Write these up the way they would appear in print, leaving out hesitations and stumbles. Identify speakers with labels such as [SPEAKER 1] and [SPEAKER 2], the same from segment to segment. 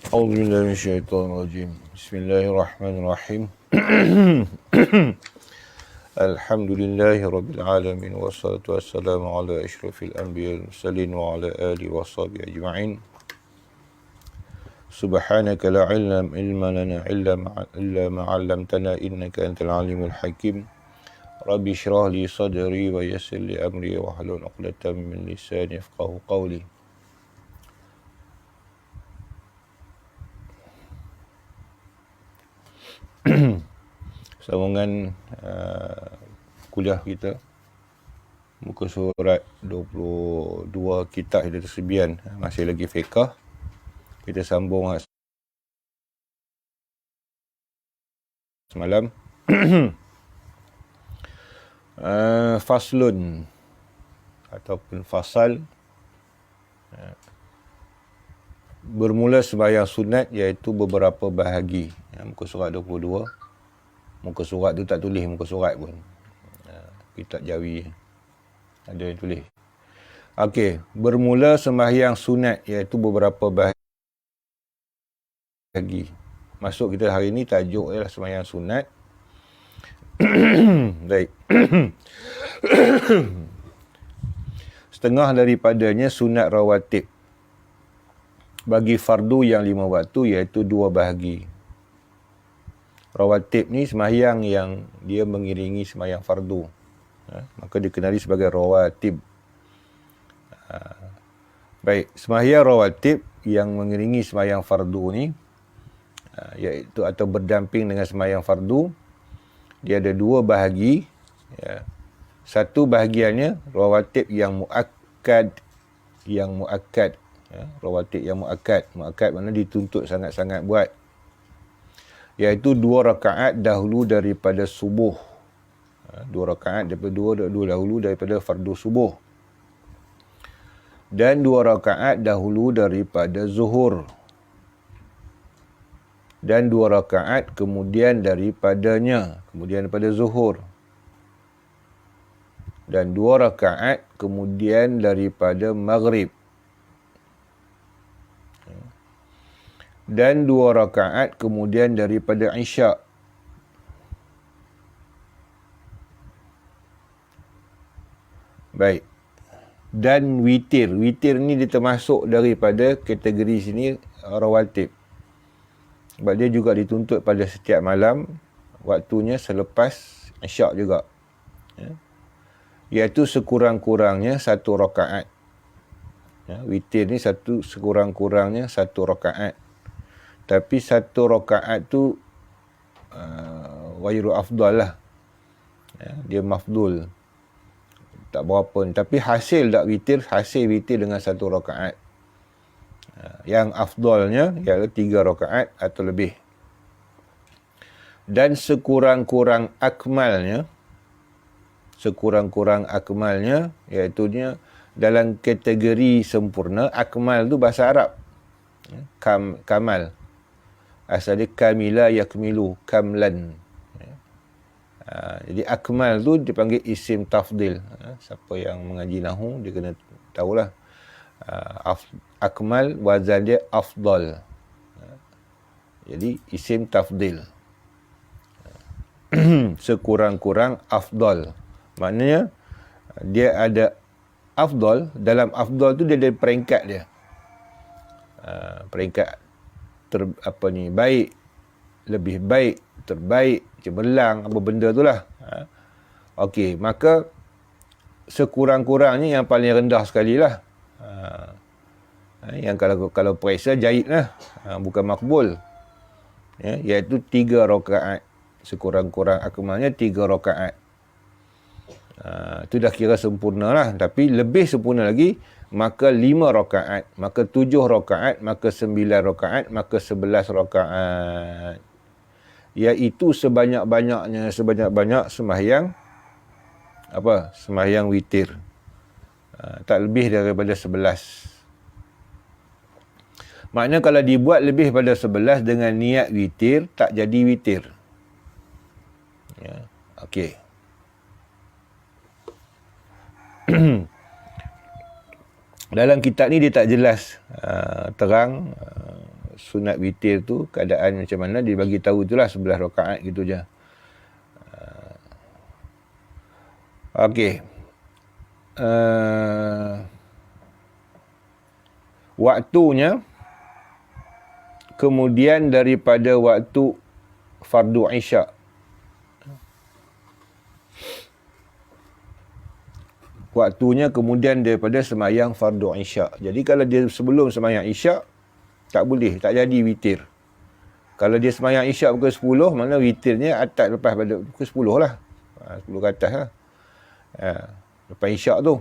[SPEAKER 1] أعوذ بالله من الشيطان الرجيم بسم الله الرحمن الرحيم الحمد لله رب العالمين والصلاة والسلام على أشرف الأنبياء والمرسلين وعلى آله وصحبه أجمعين سبحانك لا علم لنا إلا ما علمتنا إنك أنت العليم الحكيم رب اشرح لي صدري ويسر لي أمري واحلل عقدة من لساني يفقهوا قولي. Sambungan kuliah kita muka surat 22 kitab Hidayatul Sibyan, masih lagi fiqh. Kita sambung semalam. Faslun ataupun fasal, bermula sembahyang sunat iaitu beberapa bahagi. Muka surat 22. Muka surat tu tak tulis muka surat pun. Kitab Jawi ada yang tulis. Okey, bermula sembahyang sunat iaitu beberapa bahagi. Masuk kita hari ni tajuk ialah sembahyang sunat. Baik. Setengah daripadanya sunat rawatib. Bagi fardu yang 5 waktu iaitu 2 bahagi. Rawatib ni sembahyang yang dia mengiringi sembahyang fardu. Maka dikenali sebagai rawatib. Baik, sembahyang rawatib yang mengiringi sembahyang fardu ni, iaitu atau berdamping dengan sembahyang fardu, dia ada 2 bahagi. Satu bahagiannya rawatib yang muakkad. Rawatib yang muakkad. Muakkad maknanya dituntut sangat-sangat buat. Iaitu 2 rakaat dahulu daripada subuh. 2 rakaat dahulu daripada fardu subuh. Dan 2 rakaat dahulu daripada zuhur. Dan 2 rakaat kemudian daripada zuhur. Dan 2 rakaat kemudian daripada maghrib. Dan 2 rakaat kemudian daripada isyak. Baik. Dan witir. Witir ni dia termasuk daripada kategori sini rawatib. Sebab dia juga dituntut pada setiap malam. Waktunya selepas isyak juga. Iaitu sekurang-kurangnya 1 rakaat. Witir ni sekurang-kurangnya 1 rakaat. Tapi 1 rakaat tu wairu afdal lah. Dia mafdul. Tak berapa ni. Tapi hasil tak witir, hasil witir dengan 1 rakaat. Yang afdalnya ialah 3 rakaat atau lebih. Dan sekurang-kurang akmalnya, iaitu dalam kategori sempurna. Akmal tu bahasa Arab. Kamal. Asal dia kamila yakmilu, kamlan. Jadi akmal tu dipanggil isim tafdil. Siapa yang mengaji nahu dia kena tahulah. Akmal wazan dia afdal. Jadi isim tafdil. Sekurang-kurang afdal. Maknanya dia ada afdal. Dalam afdal tu dia ada peringkat dia. Peringkat baik, lebih baik, terbaik, cemerlang, apa benda tu lah. Okey, maka sekurang-kurangnya yang paling rendah sekali lah. Yang kalau periksa jahit lah. Bukan makbul. Iaitu 3 rakaat. Sekurang-kurang akmalnya 3 rakaat. Itu dah kira sempurna lah. Tapi lebih sempurna lagi, maka 5 rakaat, maka 7 rakaat, maka 9 rakaat, maka 11 rakaat. Iaitu sebanyak-banyaknya sembahyang sembahyang witir. Tak lebih daripada 11. Maknanya kalau dibuat lebih pada 11 dengan niat witir, tak jadi witir. Okey. Dalam kitab ni dia tak jelas terang sunat witir tu keadaan macam mana, dia bagi tahu itulah 11 rakaat gitu je. Okey. Waktunya kemudian daripada waktu fardu isyak. Waktunya kemudian daripada semayang fardu isyak. Jadi kalau dia sebelum semayang isyak, tak boleh, tak jadi witir. Kalau dia semayang isyak pukul 10, mana witirnya atas lepas pada pukul 10 lah. 10 ke atas lah. Lepas isyak tu.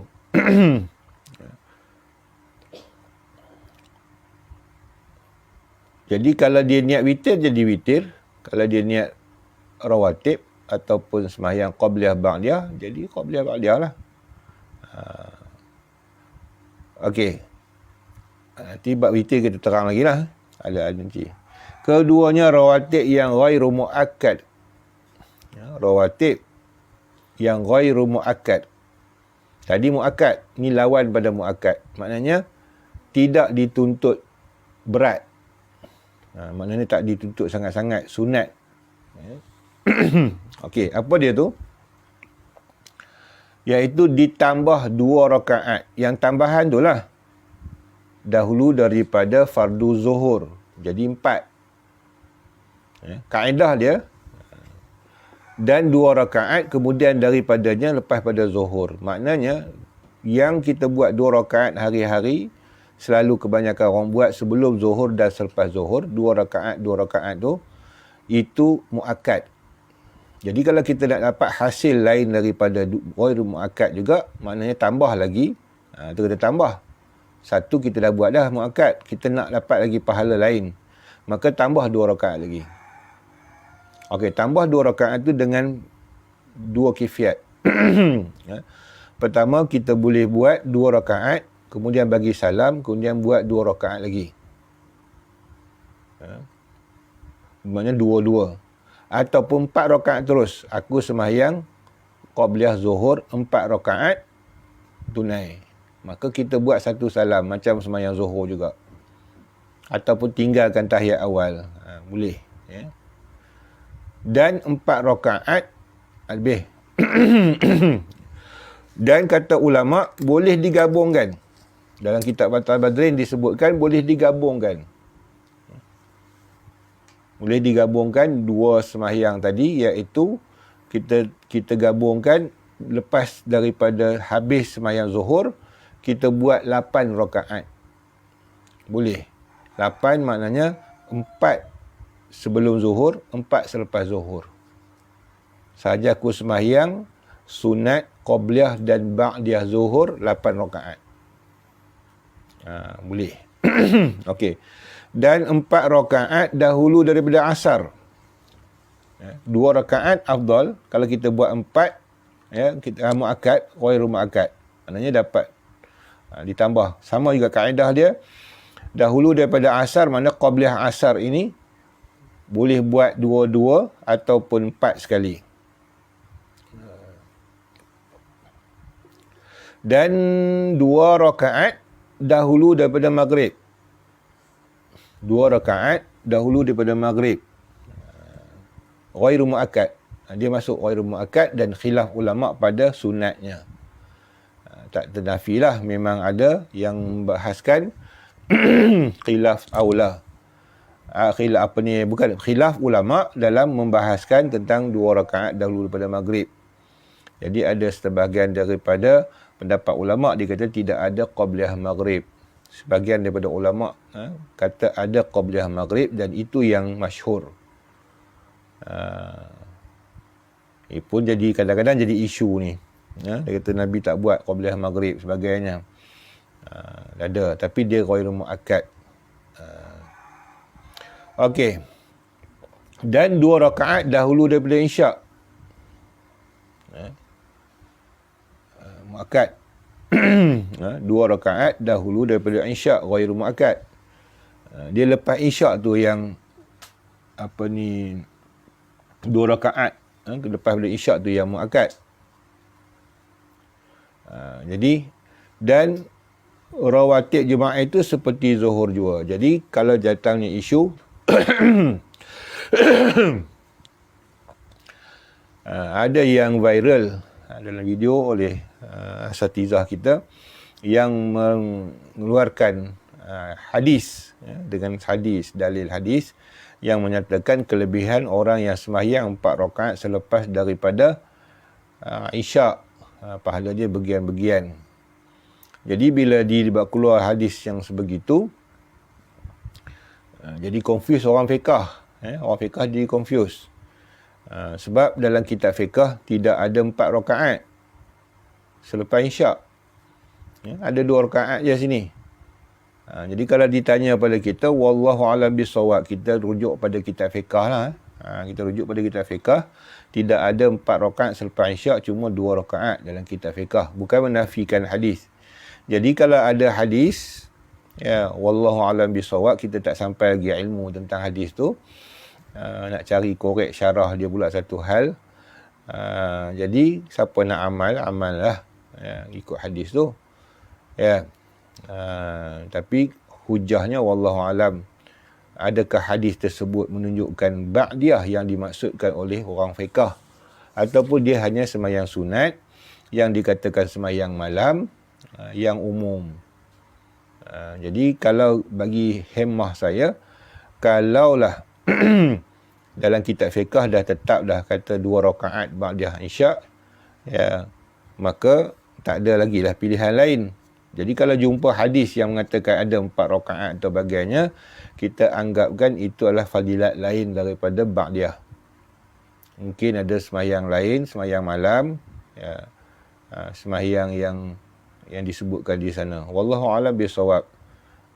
[SPEAKER 1] Jadi kalau dia niat witir, jadi witir. Kalau dia niat rawatib ataupun semayang qabliyah ba'diyah, jadi qabliyah ba'diyah lah. Okey. Nanti bab witir kita terang lagi lah. Ada nanti. Keduanya rawatib yang ghairu mu'akkad. Rawatib yang ghairu mu'akkad. Tadi mu'akkad. Ni lawan pada mu'akkad. Maknanya tidak dituntut berat. Maknanya tak dituntut sangat-sangat sunat. Okey, apa dia tu? Iaitu ditambah 2 rakaat. Yang tambahan tu lah dahulu daripada fardu zuhur. Jadi 4. Kaedah dia. Dan 2 rakaat kemudian daripadanya lepas pada zuhur. Maknanya yang kita buat 2 rakaat hari-hari, selalu kebanyakan orang buat sebelum zuhur dan selepas zuhur, 2 rakaat tu, itu mu'akkad. Jadi kalau kita nak dapat hasil lain daripada ghairu mu'akkad juga, maknanya tambah lagi, tu kita tambah. Satu kita dah buat dah mu'akkad, kita nak dapat lagi pahala lain, maka tambah 2 rakaat lagi. Okey, tambah 2 rakaat tu dengan 2 kifiat. Pertama, kita boleh buat 2 rakaat, kemudian bagi salam, kemudian buat 2 rakaat lagi. Maknanya 2-2. Ataupun 4 rakaat terus. Aku sembahyang qabliyah zuhur 4 rakaat tunai. Maka kita buat 1 salam macam sembahyang zuhur juga. Ataupun tinggalkan tahiyat awal. Boleh. Ya. Dan 4 rakaat lebih. Dan kata ulama boleh digabungkan. Dalam kitab Batal Badrin disebutkan boleh digabungkan. Boleh digabungkan 2 sembahyang tadi, iaitu kita gabungkan lepas daripada habis sembahyang zuhur, kita buat 8 rakaat. Boleh. 8 maknanya 4 sebelum zuhur, 4 selepas zuhur. Sahaja aku sembahyang sunat, qabliyah dan ba'diyah zuhur 8 rakaat. Boleh. Okey. Dan 4 rakaat dahulu daripada asar. 2 rakaat afdal. Kalau kita buat 4, kita mu'akkad, ghairu mu'akkad. Maknanya dapat ditambah. Sama juga kaedah dia. Dahulu daripada asar, mana qabliyah asar ini boleh buat 2-2 ataupun 4 sekali. Dan 2 rakaat dahulu daripada maghrib. 2 rakaat dahulu daripada maghrib. Ghairu mu'akkad. Dia masuk ghairu mu'akkad dan khilaf ulama pada sunatnya. Tak ternafilah, memang ada yang membahaskan khilaf aula. Khilaf apa ni? Bukan khilaf ulama dalam membahaskan tentang 2 rakaat dahulu daripada maghrib. Jadi ada sebahagian daripada pendapat ulama dia kata tidak ada qabliyah maghrib. Sebahagian daripada ulama kata ada qabliyah maghrib dan itu yang masyhur. Ini pun jadi kadang-kadang jadi isu ni. Dia kata Nabi tak buat qabliyah maghrib sebagainya. Ada, tapi dia ghairu mu'akkad. Okey. Dan 2 rakaat dahulu daripada isyak. Mu'akkad. 2 rakaat dahulu daripada isyak, ghairu mu'akkad. Dia lepas isyak tu yang 2 rakaat lepas daripada isyak tu yang mu'akkad. Jadi dan rawatib Jumaat itu seperti Zuhur juga. Jadi kalau datangnya isu ada yang viral dalam video oleh asatizah kita yang mengeluarkan hadis, dengan hadis, dalil hadis yang menyatakan kelebihan orang yang sembahyang 4 rakaat selepas daripada isyak, pahala dia bergian-bergian. Jadi bila dibuat keluar hadis yang sebegitu, jadi confuse orang fiqah. Orang fiqah jadi confuse. Sebab dalam kitab fiqah tidak ada 4 rakaat selepas isyak. Ada 2 rakaat je sini. Jadi kalau ditanya pada kita, wallahu a'lam bissawab, kita rujuk pada kitab fiqah lah. Kita rujuk pada kitab fiqah, tidak ada 4 rakaat selepas isyak, cuma 2 rakaat dalam kitab fiqah. Bukan menafikan hadis. Jadi kalau ada hadis, wallahu a'lam bissawab, kita tak sampai lagi ilmu tentang hadis tu, nak cari korek syarah dia pula satu hal. Jadi siapa nak amal lah, ikut hadis tu. Tapi hujahnya wallahu alam, adakah hadis tersebut menunjukkan ba'diyah yang dimaksudkan oleh orang fiqh, ataupun dia hanya sembahyang sunat yang dikatakan sembahyang malam yang umum. Jadi kalau bagi hemah saya, kalaulah dalam kitab fiqh dah tetap dah kata 2 rakaat ba'diyah isyak, maka tak ada lagi lah pilihan lain. Jadi kalau jumpa hadis yang mengatakan ada 4 rakaat atau bagiannya, kita anggapkan itu adalah fadilat lain daripada ba'diyah. Mungkin ada sembahyang lain, sembahyang malam, sembahyang yang disebutkan di sana. Wallahu a'lam bissawab.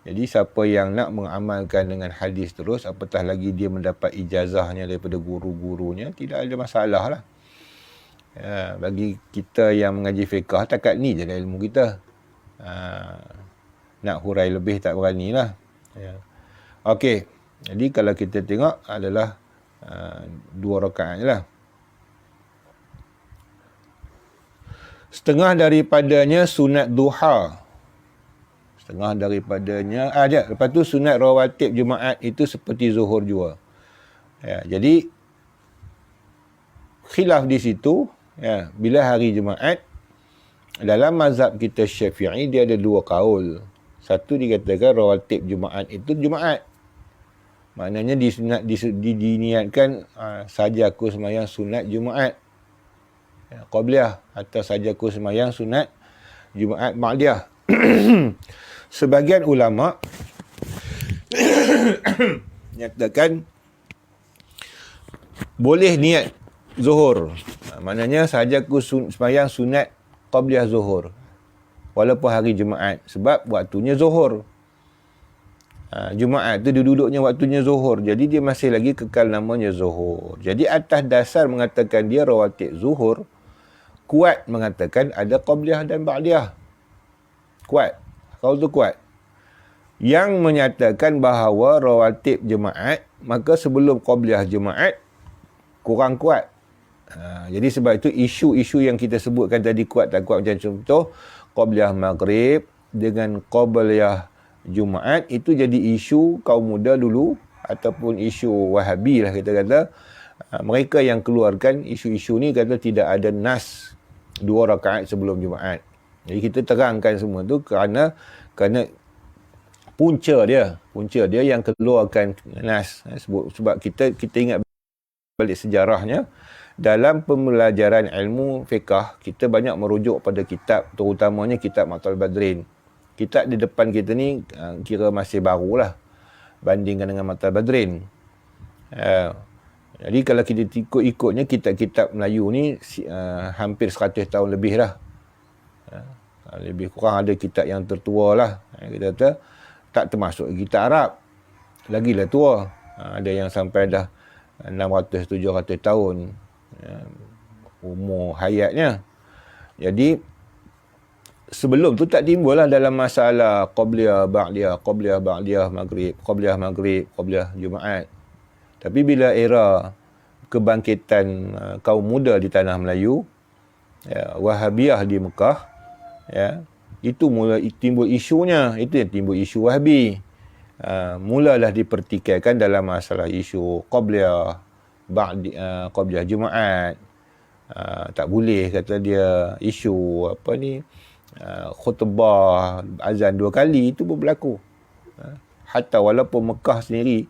[SPEAKER 1] Jadi siapa yang nak mengamalkan dengan hadis terus, apatah lagi dia mendapat ijazahnya daripada guru-gurunya, tidak ada masalah lah. Bagi kita yang mengaji fiqh, takat ni je dah ilmu kita. Nak hurai lebih tak berani lah. Okey, jadi kalau kita tengok adalah 2 rakaat je lah. Setengah daripadanya sunat duha. Setengah daripadanya lepas tu sunat rawatib Jumaat itu seperti Zuhur juga. Jadi khilaf di situ, bila hari Jumaat, dalam mazhab kita Syafi'i dia ada 2 kaul. Satu dikatakan rawatib Jumaat itu Jumaat. Maknanya diniatkan saja aku sembahyang sunat Jumaat qabliyah, atau saja aku sembahyang sunat Jumaat ba'diyah. Sebagian ulama nyatakan boleh niat Zuhur. Maknanya saja aku sembahyang sunat qabliyah Zuhur walaupun hari Jumaat, sebab waktunya Zuhur. Jumaat tu duduknya waktunya Zuhur, jadi dia masih lagi kekal namanya Zuhur. Jadi atas dasar mengatakan dia rawatib Zuhur, kuat mengatakan ada qabliyah dan ba'diyah. Kuat. Kalau tu kuat. Yang menyatakan bahawa rawatib Jumaat, maka sebelum qabliyah Jumaat kurang kuat. Jadi sebab itu isu-isu yang kita sebutkan tadi kuat tak kuat, macam contoh qabliyah maghrib dengan qabliyah Jumaat, itu jadi isu kaum muda dulu ataupun isu Wahabi lah kita kata. Mereka yang keluarkan isu-isu ni kata tidak ada nas 2 rakaat sebelum Jumaat. Jadi kita terangkan semua tu kerana punca dia yang keluarkan nas. Sebab kita ingat balik sejarahnya, dalam pembelajaran ilmu fiqh kita banyak merujuk pada kitab, terutamanya kitab Matal Badrin. Kitab di depan kita ni kira masih barulah bandingkan dengan Matal Badrin. Jadi kalau kita ikut-ikutnya kitab-kitab Melayu ni hampir 100 tahun lebih lah. Lebih kurang ada kitab yang tertua lah. Kita kata tak termasuk kitab Arab. Lagilah tua. Ada yang sampai dah 600-700 tahun umur hayatnya. Jadi sebelum tu tak timbul lah dalam masalah qabliyah ba'diyah maghrib, qabliyah Jumaat. Tapi bila era kebangkitan kaum muda di tanah Melayu, Wahabiyah di Mekah, Itu mula timbul isunya. Itu yang timbul isu Wahabi. Mulalah dipertikaikan dalam masalah isu Qabliyah, Qabliyah Jumaat. Tak boleh kata dia isu khutbah azan 2 kali itu pun berlaku. Hatta walaupun Mekah sendiri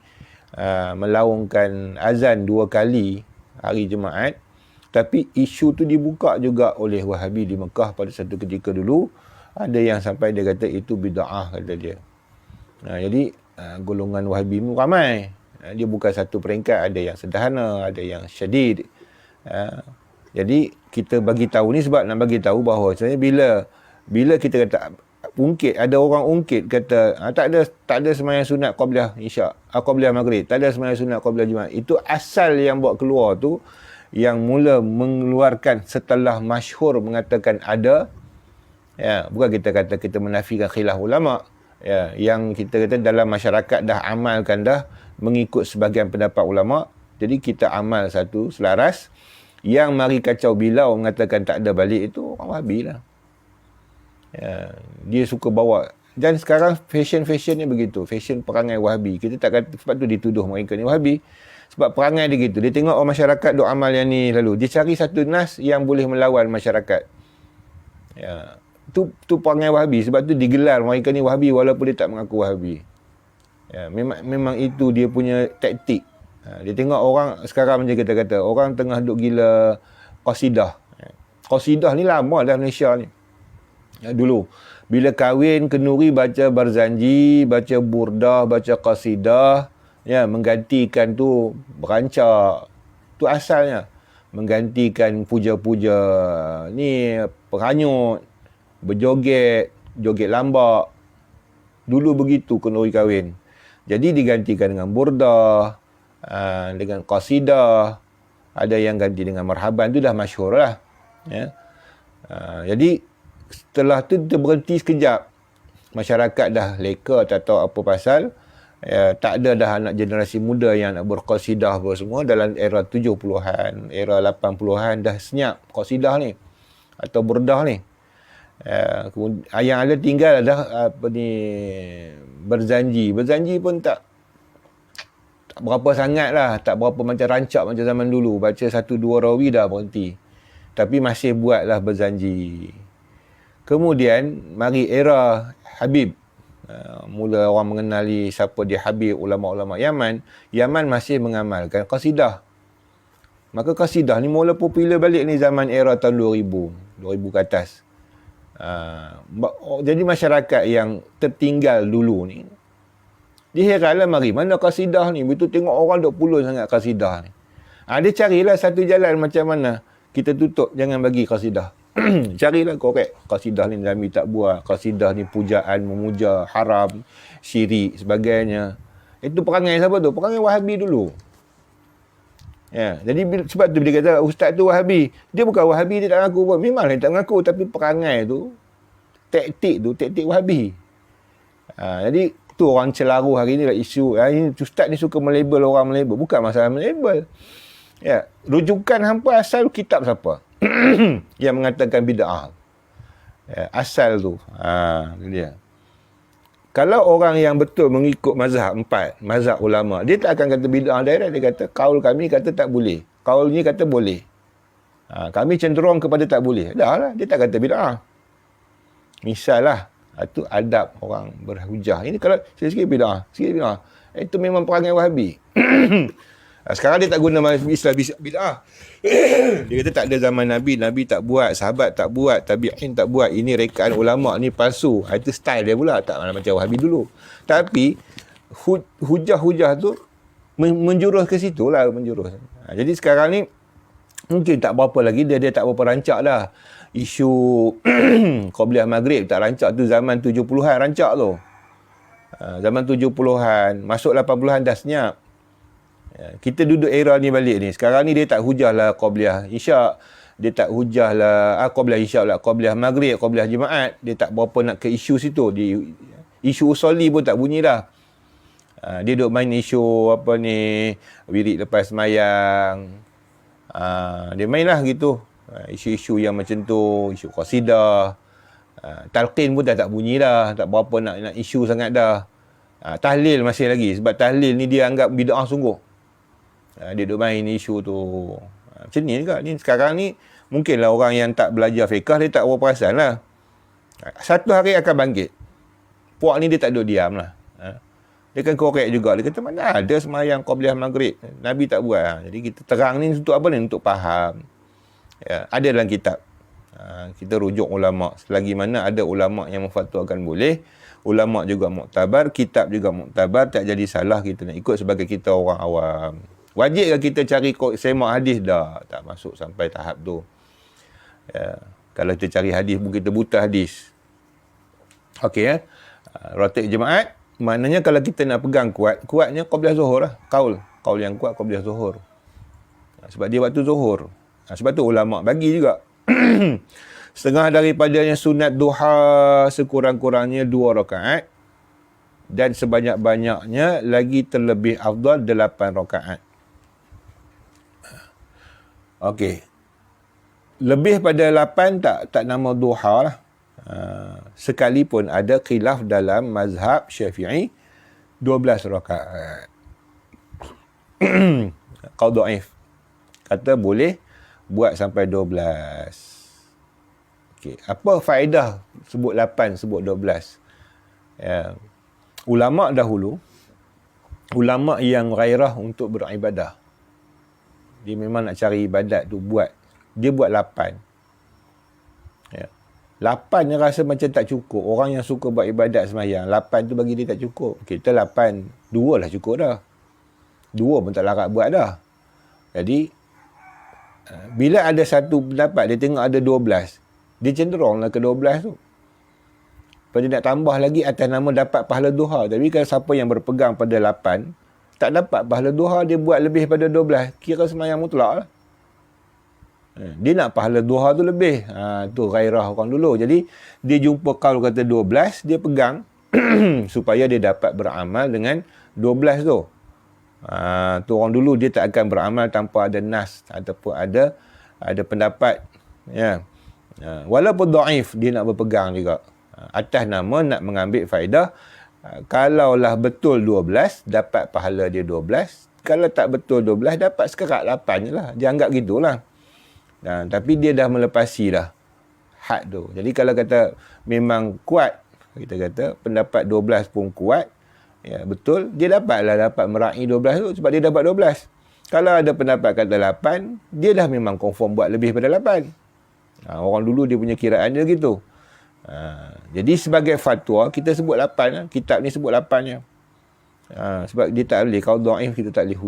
[SPEAKER 1] melaungkan azan 2 kali hari Jumaat, tapi isu tu dibuka juga oleh Wahabi di Mekah pada satu ketika dulu. Ada yang sampai dia kata itu bid'ah, kata dia. Jadi golongan Wahabi pun ramai. Dia bukan satu peringkat, ada yang sederhana, ada yang syadid. Jadi kita bagi tahu ni sebab nak bagi tahu bahawa sebenarnya bila kita kata ungkit, ada orang ungkit kata tak ada sembahyang sunat qabliyah isyak, qabliyah maghrib, tak ada sembahyang sunat qabliyah jumaat. Itu asal yang buat keluar tu, yang mula mengeluarkan setelah masyhur mengatakan ada. Bukan kita kata kita menafikan khilaf ulama. Yang kita kata dalam masyarakat dah amalkan dah mengikut sebahagian pendapat ulama. Jadi kita amal satu selaras. Yang mari kacau bilau mengatakan tak ada balik itu orang Wahabi lah. Dia suka bawa. Dan sekarang fashion ni begitu. Fashion perangai Wahabi. Kita tak kata, sebab tu dituduh mereka ni Wahabi. Sebab perangai dia gitu. Dia tengok orang masyarakat duk amal yang ni lalu. Dia cari satu nas yang boleh melawan masyarakat. Tu perangai Wahabi. Sebab tu digelar mereka ni Wahabi walaupun dia tak mengaku Wahabi. Memang itu dia punya taktik. Dia tengok orang sekarang macam kita kata, orang tengah duk gila qasidah. Qasidah ni lama dah Malaysia ni. Dulu bila kahwin kenduri baca Barzanji, baca burdah, baca qasidah, menggantikan tu berancak. Tu asalnya. Menggantikan puja-puja ni peranyut, berjoget, joget lambak. Dulu begitu kenduri kahwin. Jadi digantikan dengan burdah, dengan qasidah, ada yang ganti dengan marhaban, tu dah masyhur lah. Jadi setelah tu berhenti sekejap. Masyarakat dah leka, tak tahu apa pasal. Tak ada dah anak generasi muda yang nak berqasidah apa semua. Dalam era 70-an, era 80-an dah senyap qasidah ni atau burdah ni. Yang ada tinggal dah Barzanji pun tak berapa sangat lah, tak berapa macam rancak macam zaman dulu. Baca 1-2 rawi dah berhenti. Tapi masih buatlah Barzanji. Kemudian mari era Habib. Mula orang mengenali siapa dia Habib, ulama-ulama Yaman. Yaman masih mengamalkan qasidah. Maka qasidah ni mula popular balik ni zaman era tahun 2000 ke atas. Jadi masyarakat yang tertinggal dulu ni, dia heranlah mari mana qasidah ni. Betul tengok orang duk pulun sangat qasidah ni. Dia carilah satu jalan macam mana kita tutup, jangan bagi qasidah. Carilah korek. Qasidah ni Nabi tak buat. Qasidah ni pujaan, memuja, haram, syirik, sebagainya. Itu perangai siapa tu? Perangai Wahabi dulu. Jadi sebab tu dia kata ustaz tu Wahabi. Dia bukan Wahabi, dia tak mengaku pun. Memang dia tak mengaku, tapi perangai tu, taktik Wahabi. Jadi tu orang celaru hari ni lah isu. Ustaz ni suka melabel orang, melabel. Bukan masalah melabel. Rujukan hampa asal kitab siapa? Yang mengatakan bid'ah. Asal tu. Dia. Kalau orang yang betul mengikut mazhab 4, mazhab ulama, dia tak akan kata bid'ah direct. Dia kata, kaul kami kata tak boleh. Kaul ni kata boleh. Kami cenderung kepada tak boleh. Dah lah, dia tak kata bid'ah. Misal lah, itu adab orang berhujah. Ini kalau sikit-sikit bid'ah, sikit bid'ah. Itu memang perangai Wahabi. Sekarang dia tak guna istilah bid'ah. Dia kata tak ada zaman Nabi, Nabi tak buat, sahabat tak buat, tabi'in tak buat. Ini rekaan ulama, ni palsu. Itu style dia pula, tak macam Wahabi dulu. Tapi hujah-hujah tu menjurus ke situ lah, menjurus. Jadi sekarang ni mungkin tak berapa lagi, dia tak berapa rancak dah. Isu Qabliyah Maghrib tak rancak tu zaman 70-an rancak tu. Zaman 70-an, masuk 80-an dah senyap. Kita duduk era ni balik ni. Sekarang ni dia tak hujah lah Qabliyah Isyak. Dia tak hujah lah Qabliyah Isyak lah, Qabliyah Maghrib, Qabliyah Jumaat. Dia tak berapa nak ke isu situ. Isu usoli pun tak bunyi dah. Dia duk main isu apa ni, wirid lepas semayang. Dia main lah gitu. Isu-isu yang macam tu, isu qasidah. Talqin pun dah tak bunyi dah, tak berapa nak isu sangat dah. Tahlil masih lagi, sebab tahlil ni dia anggap bid'ah sungguh. Dia duk main isu tu. Macam ni juga. Ni sekarang ni mungkinlah orang yang tak belajar fiqh dia tak berperasan lah. Satu hari akan bangkit. Puak ni dia tak duduk diam lah. Dia kan korek juga. Dia kata mana ada semayang qabliyah maghrib. Nabi tak buat. Jadi kita terang ni untuk apa ni? Untuk faham. Ya, ada dalam kitab. Kita rujuk ulama'. Selagi mana ada ulama' yang memfatwakan boleh. Ulama' juga muktabar. Kitab juga muktabar. Tak jadi salah kita nak ikut sebagai kita orang awam. Wajib ke kita cari semak hadis? Dah. Tak masuk sampai tahap tu. Ya. Kalau kita cari hadis pun kita buta hadis. Okey ya. Ratib jemaat. Maknanya kalau kita nak pegang kuatnya qabliyah zuhur lah. Qaul yang kuat qabliyah zuhur. Sebab dia waktu zuhur. Sebab tu ulama' bagi juga. Setengah daripadanya sunat duha sekurang-kurangnya 2 rakaat. Dan sebanyak-banyaknya lagi terlebih afdal 8 rakaat. Okey. Lebih pada 8 tak nama duha lah. Sekalipun ada khilaf dalam mazhab Syafi'i 12 rakaat. Qaul dhaif kata boleh buat sampai 12. Okey, apa faedah sebut 8 sebut 12? Ya. Ulama dahulu, ulama yang ghairah untuk beribadah. Dia memang nak cari ibadat tu dia buat 8. Ya. 8 yang rasa macam tak cukup. Orang yang suka buat ibadat semayang, 8 tu bagi dia tak cukup. Kita 8, 2 lah cukup dah. 2 pun tak larat buat dah. Jadi, bila ada satu pendapat, dia tengok ada 12. Dia cenderunglah ke 12 tu. Lepas dia nak tambah lagi atas nama dapat pahala duha. Tapi kalau siapa yang berpegang pada 8, tak dapat pahala duha, dia buat lebih pada 12. Kira semayang mutlak lah. Dia nak pahala duha tu lebih. Tu ghairah orang dulu. Jadi, dia jumpa qaul kata 12, dia pegang supaya dia dapat beramal dengan 12 tu. Tu orang dulu dia tak akan beramal tanpa ada nas ataupun ada pendapat. Ya. Walaupun dhaif, dia nak berpegang juga. Atas nama nak mengambil faedah. Kalaulah betul 12, dapat pahala dia 12. Kalau tak betul 12, dapat sekerat 8 je lah. Dia anggap gitulah. Tapi dia dah melepasi dah had tu. Jadi kalau kata memang kuat, kita kata pendapat 12 pun kuat, ya betul, dia dapat meraih 12 tu sebab dia dapat 12. Kalau ada pendapat kata 8, dia dah memang confirm buat lebih pada 8. Orang dulu dia punya kiraan dia gitu. Jadi sebagai fatwa kita sebut 8 lah. Kitab ni sebut 8 je. Sebab dia tak boleh, kalau dhaif kita tak boleh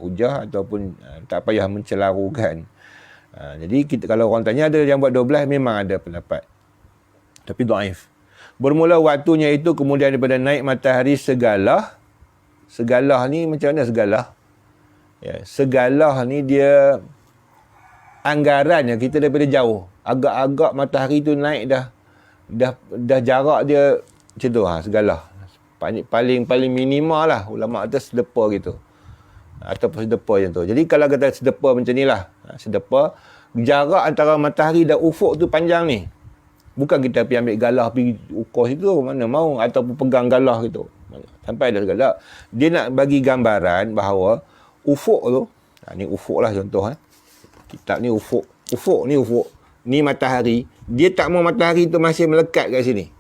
[SPEAKER 1] hujah ataupun tak payah mencelarukan. Jadi kalau orang tanya ada yang buat 12, memang ada pendapat. Tapi dhaif. Bermula waktunya itu kemudian daripada naik matahari segalah. Segalah ni macam mana segalah? Ya, segalah ni dia anggarannya kita daripada jauh. Agak-agak matahari tu naik dah jarak dia macam tu segalah. Paling minimal lah ulama kata sedepa gitu. Ataupun sedepa macam tu. Jadi kalau kata sedepa macam ni lah. Sedepa, jarak antara matahari dan ufuk tu panjang ni. Bukan kita pergi ambil galah, pergi ukur situ. Mana mau. Ataupun pegang galah gitu. Sampai dah galah. Dia nak bagi gambaran bahawa ufuk tu. Ni ufuk lah contoh. Kitab ni ufuk. Ufuk ni ufuk. Ni matahari. Dia tak mau matahari tu masih melekat kat sini.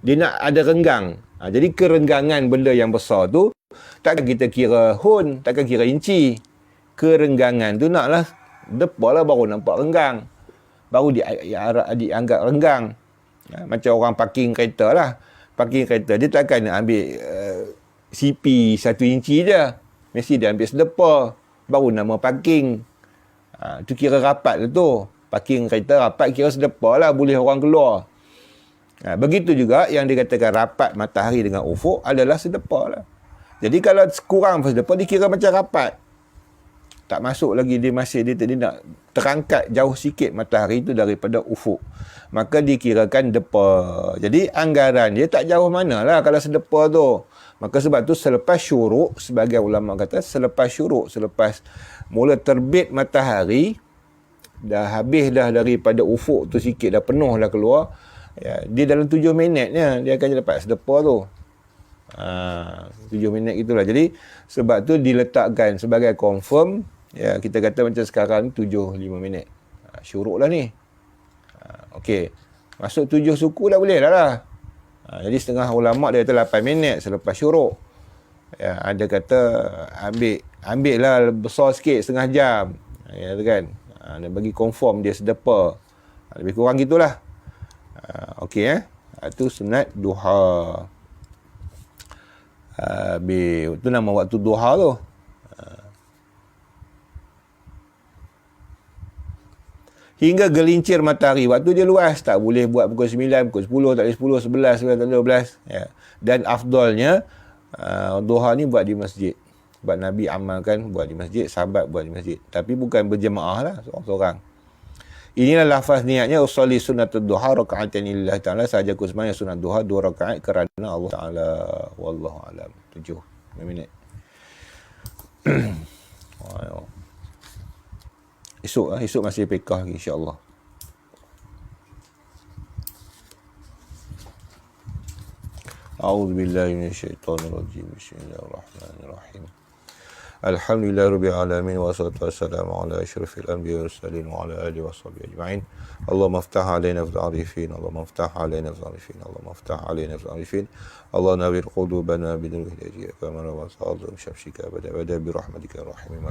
[SPEAKER 1] Dia nak ada renggang. Jadi kerenggangan benda yang besar tu, takkan kita kira hun, takkan kira inci. Kerenggangan tu naklah depa lah baru nampak renggang. Baru dianggap renggang. Macam orang parking kereta lah. Parking kereta, dia takkan nak ambil CP 1 inci je. Mesti dia ambil sedepa. Baru nama parking. Tu kira rapat lah tu. Parking kereta rapat kira sedepa lah. Boleh orang keluar. Begitu juga yang dikatakan rapat matahari dengan ufuk adalah sedepa lah. Jadi kalau kurang sedepa, dikira macam rapat. Tak masuk lagi, dia nak terangkat jauh sikit matahari itu daripada ufuk. Maka dikirakan depa. Jadi anggaran dia tak jauh mana lah kalau sedepa tu. Maka sebab tu selepas syuruk, sebagai ulama kata selepas syuruk, selepas mula terbit matahari, dah habis dah daripada ufuk tu sikit, dah penuh dah keluar, ya, dia dalam 7 minitnya dia akan dapat sedepah tu. 7 minit itulah. Jadi sebab tu diletakkan sebagai confirm, ya, kita kata macam sekarang 7:05 minit. Syuruk lah ni. Okey. Masuk 7 suku dah boleh dah lah. Jadi setengah ulama dia kata 8 minit selepas syuruk. Ya, ada kata ambil lah besar sikit setengah jam. Ya kan. Dan bagi confirm dia sedepah. Lebih kurang gitulah. Okey itu sunat duha. Itu nama waktu duha tu. Hingga gelincir matahari. Waktu dia luas. Tak boleh buat pukul 9, pukul 10, tak boleh 10, 11, 12. Ya. Dan afdalnya, duha ni buat di masjid. Sebab Nabi amalkan buat di masjid, sahabat buat di masjid. Tapi bukan berjemaah lah, seorang-seorang. Inilah lafaz niatnya, usolli sunnatul duha raka'atain lillahi ta'ala. Sahaja aku sembahyang sunat duha 2 rakaat kerana Allah Ta'ala. Wallahu alam. 7 minit. Esok masih pekah lagi, insya-Allah. A'udzu billahi minasyaitonir rajim. Bismillahirrahmanirrahim. Alhamdulillahirabbil alamin wassalatu wassalamu ala asyrafil anbiya'i wal mursalin wa ala alihi washabihi ajma'in. Allahumma iftah 'alaina fil 'arifin, Allahumma iftah 'alaina fil 'arifin, Allahumma iftah 'alaina fil 'arifin. Allah nawwir qulubana bidurri hidayah kama wa sa'adhu syamsika abada bi rahmatika ya rahim.